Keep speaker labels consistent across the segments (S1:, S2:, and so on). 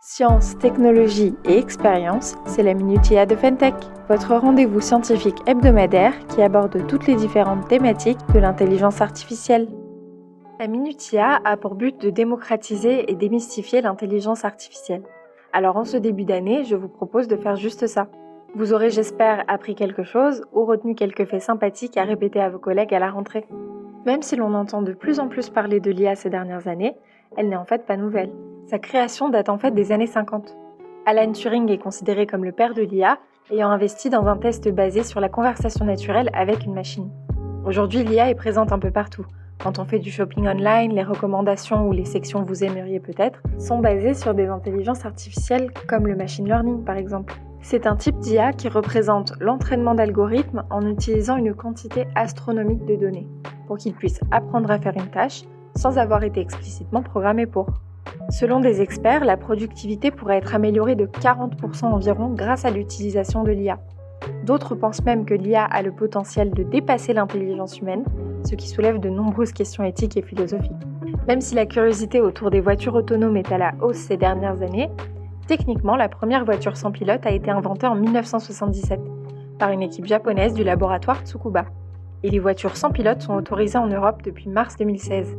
S1: Science, technologie et expérience, c'est la Minute IA de Fentech, votre rendez-vous scientifique hebdomadaire qui aborde toutes les différentes thématiques de l'intelligence artificielle. La Minute IA a pour but de démocratiser et démystifier l'intelligence artificielle. Alors en ce début d'année, je vous propose de faire juste ça. Vous aurez, j'espère, appris quelque chose ou retenu quelques faits sympathiques à répéter à vos collègues à la rentrée. Même si l'on entend de plus en plus parler de l'IA ces dernières années, elle n'est en fait pas nouvelle. Sa création date en fait des années 50. Alan Turing est considéré comme le père de l'IA, ayant investi dans un test basé sur la conversation naturelle avec une machine. Aujourd'hui, l'IA est présente un peu partout. Quand on fait du shopping online, les recommandations ou les sections vous aimeriez peut-être sont basées sur des intelligences artificielles comme le machine learning par exemple. C'est un type d'IA qui représente l'entraînement d'algorithmes en utilisant une quantité astronomique de données pour qu'ils puissent apprendre à faire une tâche sans avoir été explicitement programmés pour. Selon des experts, la productivité pourrait être améliorée de 40% environ grâce à l'utilisation de l'IA. D'autres pensent même que l'IA a le potentiel de dépasser l'intelligence humaine, ce qui soulève de nombreuses questions éthiques et philosophiques. Même si la curiosité autour des voitures autonomes est à la hausse ces dernières années, techniquement, la première voiture sans pilote a été inventée en 1977 par une équipe japonaise du laboratoire Tsukuba. Et les voitures sans pilote sont autorisées en Europe depuis mars 2016.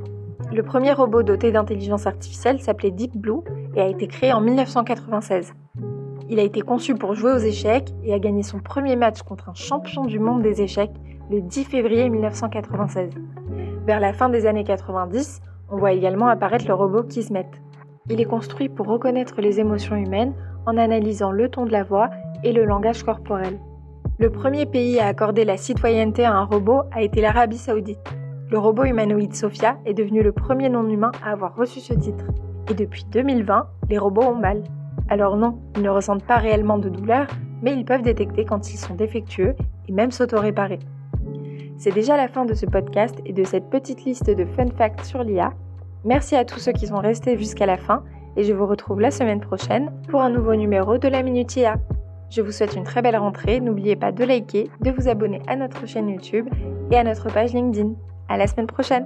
S1: Le premier robot doté d'intelligence artificielle s'appelait Deep Blue et a été créé en 1996. Il a été conçu pour jouer aux échecs et a gagné son premier match contre un champion du monde des échecs le 10 février 1996. Vers la fin des années 90, on voit également apparaître le robot Kismet. Il est construit pour reconnaître les émotions humaines en analysant le ton de la voix et le langage corporel. Le premier pays à accorder la citoyenneté à un robot a été l'Arabie Saoudite. Le robot humanoïde Sophia est devenu le premier non-humain à avoir reçu ce titre. Et depuis 2020, les robots ont mal. Alors non, ils ne ressentent pas réellement de douleur, mais ils peuvent détecter quand ils sont défectueux et même s'auto-réparer. C'est déjà la fin de ce podcast et de cette petite liste de fun facts sur l'IA. Merci à tous ceux qui sont restés jusqu'à la fin et je vous retrouve la semaine prochaine pour un nouveau numéro de la Minute IA. Je vous souhaite une très belle rentrée, n'oubliez pas de liker, de vous abonner à notre chaîne YouTube et à notre page LinkedIn. À la semaine prochaine!